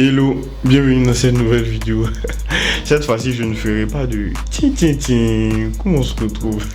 Hello, bienvenue dans cette nouvelle vidéo. Cette fois-ci, je ne ferai pas de tiens, comment on se retrouve.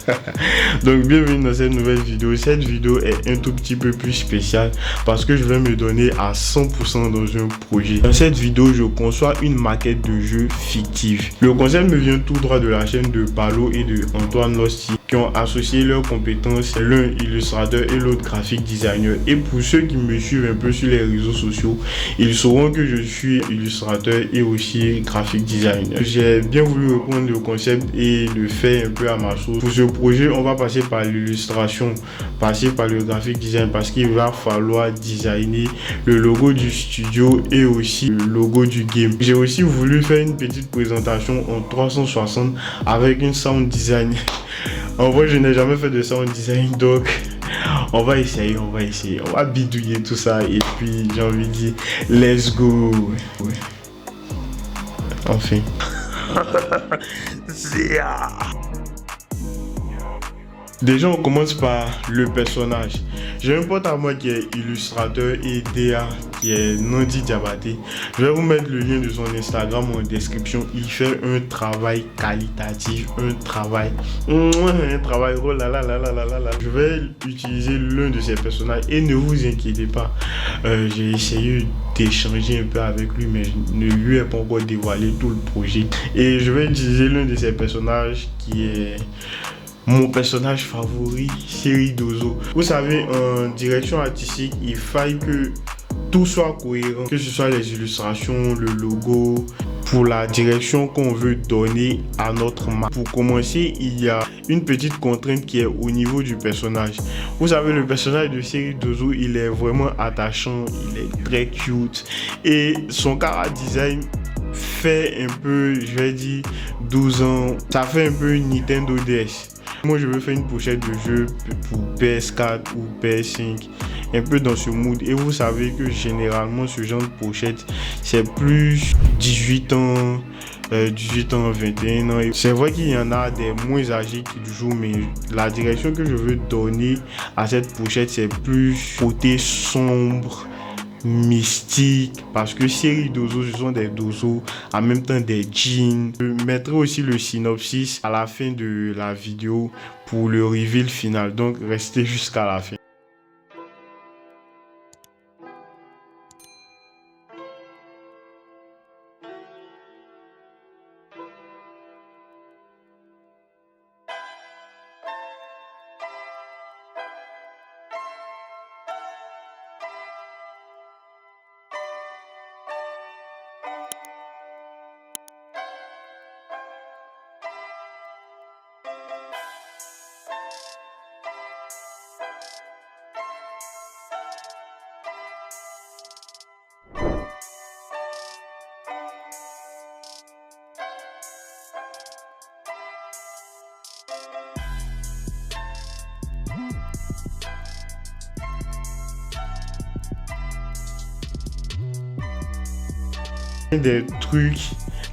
Donc, bienvenue dans cette nouvelle vidéo. Cette vidéo est un tout petit peu plus spéciale parce que je vais me donner à 100% dans un projet. Dans cette vidéo, je conçois une maquette de jeu fictive. Le concept me vient tout droit de la chaîne de Palo et de Antoine Losti qui ont associé leurs compétences, l'un illustrateur et l'autre graphic designer. Et pour ceux qui me suivent un peu sur les réseaux sociaux, ils sauront que je suis illustrateur et aussi graphic designer. J'ai bien voulu reprendre le concept et le faire un peu à ma sauce. Pour ce projet, on va passer par l'illustration, passer par le graphic design parce qu'il va falloir designer le logo du studio et aussi le logo du game. J'ai aussi voulu faire une petite présentation en 360 avec une sound design. En vrai, je n'ai jamais fait de sound design, donc on va essayer, on va bidouiller tout ça et puis j'ai envie de dire let's go. Ouais. Enfin. Déjà, on commence par le personnage. J'ai un pote à moi qui est illustrateur et DA qui est Nandi Diabaté. Je vais vous mettre le lien de son Instagram en description. Il fait un travail qualitatif, un travail oh là là là là là là là. Je vais utiliser l'un de ses personnages et ne vous inquiétez pas. J'ai essayé d'échanger un peu avec lui, mais je ne lui ai pas encore dévoilé tout le projet. Et je vais utiliser l'un de ses personnages qui est mon personnage favori, Série Dozo. Vous savez, en direction artistique, il faille que tout soit cohérent, que ce soit les illustrations, le logo, pour la direction qu'on veut donner à notre marque. Pour commencer, il y a une petite contrainte qui est au niveau du personnage. Vous savez, le personnage de Série Dozo, il est vraiment attachant, il est très cute et son chara design fait un peu, je vais dire, 12 ans. Ça fait un peu Nintendo DS. Moi, je veux faire une pochette de jeu pour PS4 ou PS5, un peu dans ce mood. Et vous savez que généralement, ce genre de pochette, c'est plus 18 ans, 21 ans. C'est vrai qu'il y en a des moins âgés qui le jouent, mais la direction que je veux donner à cette pochette, c'est plus côté sombre, mystique, parce que Série Dozo, ce sont des Dozo, en même temps des jeans. Je mettrai aussi le synopsis à la fin de la vidéo pour le reveal final, donc restez jusqu'à la fin. Un des trucs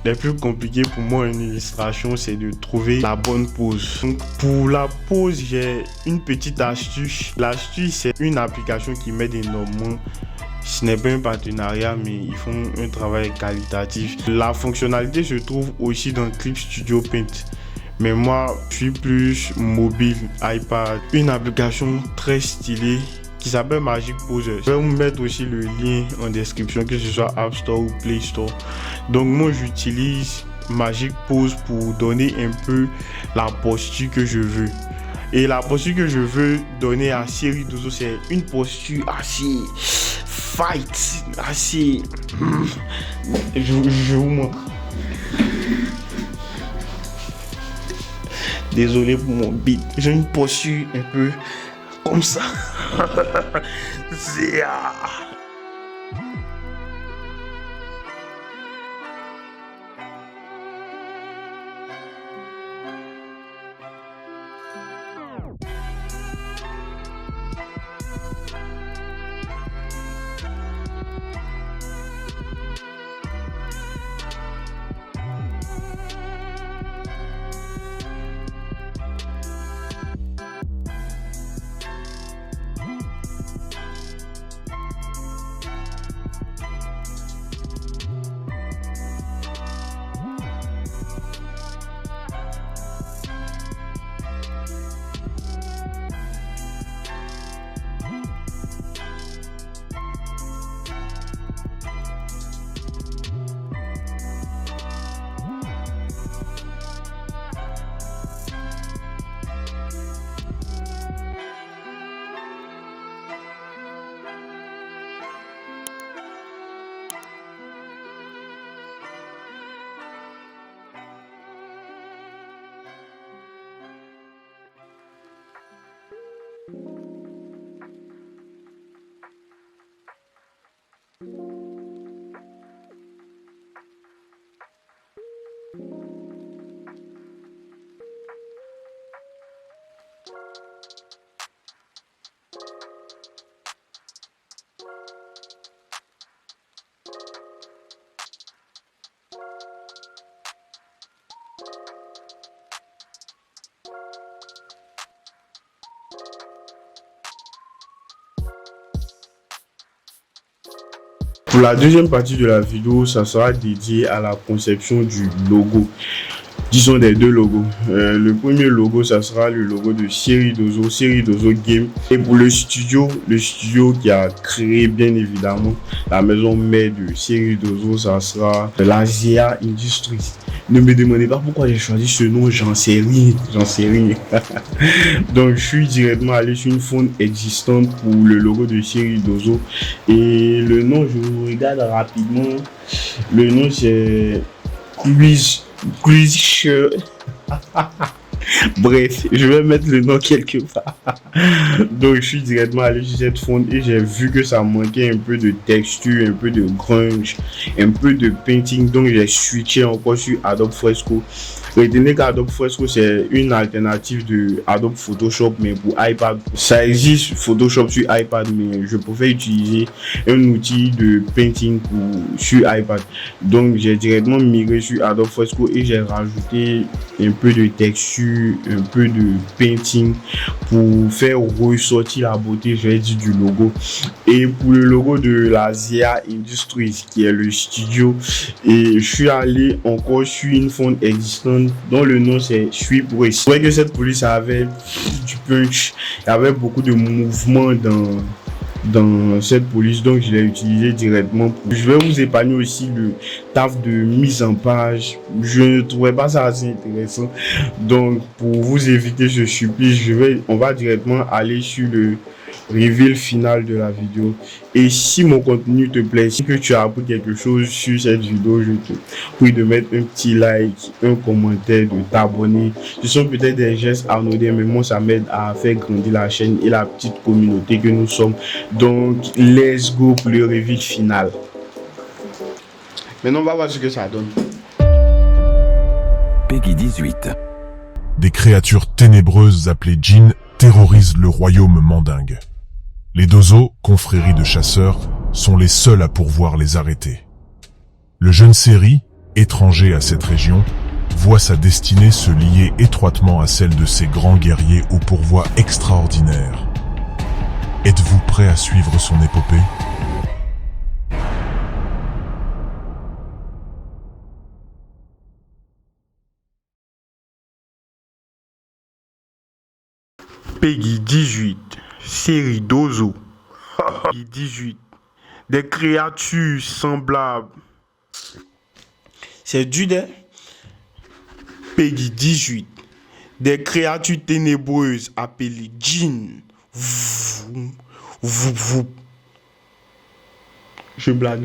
les plus compliqués pour moi en illustration, c'est de trouver la bonne pose. Donc pour la pose, j'ai une petite astuce. L'astuce, c'est une application qui m'aide énormément. Ce n'est pas un partenariat, mais ils font un travail qualitatif. La fonctionnalité se trouve aussi dans Clip Studio Paint. Mais moi, je suis plus mobile, iPad. Une application très stylée qui s'appelle Magic Poser. Je vais vous mettre aussi le lien en description, que ce soit App Store ou Play Store. Donc moi, j'utilise Magic Pose pour donner un peu la posture que je veux. Et la posture que je veux donner à Série Dozo, c'est une posture assez fight, assez... Je vous montre. Désolé pour mon beat. J'ai une posture un peu comme ça. Pour la deuxième partie de la vidéo, ça sera dédié à la conception du logo. Disons des deux logos. Le premier logo, ça sera le logo de Seri-Dozo Game. Et pour le studio qui a créé bien évidemment la maison mère de Seri-Dozo, ça sera la ZEA Industries. Ne me demandez pas pourquoi j'ai choisi ce nom, j'en sais rien. Donc je suis directement allé sur une font existante pour le logo de Seri-Dozo. Et le nom, je vous regarde rapidement. Le nom c'est Quiz. Bref, je vais mettre le nom quelque part. Donc je suis directement allé sur cette fonte et j'ai vu que ça manquait un peu de texture, un peu de grunge, un peu de painting. Donc j'ai switché encore sur Adobe Fresco. Retenez qu'Adobe Fresco c'est une alternative de Adobe Photoshop mais pour iPad. Ça existe Photoshop sur iPad mais je préfère utiliser un outil de painting sur iPad. Donc j'ai directement migré sur Adobe Fresco et j'ai rajouté un peu de texture, un peu de painting pour faire ressortir la beauté, je vais dire, du logo. Et pour le logo de la ZEA Industries qui est le studio, et je suis allé encore sur une font existante dont le nom c'est Suis pour essayer. C'est vrai que cette police avait du punch, il y avait beaucoup de mouvements dans cette police, donc je l'ai utilisé directement. Je vais vous épargner aussi le taf de mise en page. Je ne trouvais pas ça assez intéressant, donc pour vous éviter ce supplice, on va directement aller sur le reveal final de la vidéo. Et si mon contenu te plaît, si que tu as appris quelque chose sur cette vidéo, je te prie de mettre un petit like, un commentaire, de t'abonner. Ce sont peut-être des gestes anodins, mais moi ça m'aide à faire grandir la chaîne et la petite communauté que nous sommes. Donc let's go pour le reveal final. Maintenant on va voir ce que ça donne. Peggy 18. Des créatures ténébreuses appelées djinns terrorisent le royaume mandingue. Les Dozo, confrérie de chasseurs, sont les seuls à pouvoir les arrêter. Le jeune Seri, étranger à cette région, voit sa destinée se lier étroitement à celle de ces grands guerriers aux pourvois extraordinaires. Êtes-vous prêt à suivre son épopée ? Peggy 18, Seri-Dozo. Peggy 18, des créatures semblables. C'est du dé. Peggy 18, des créatures ténébreuses appelées djinns. Je blague.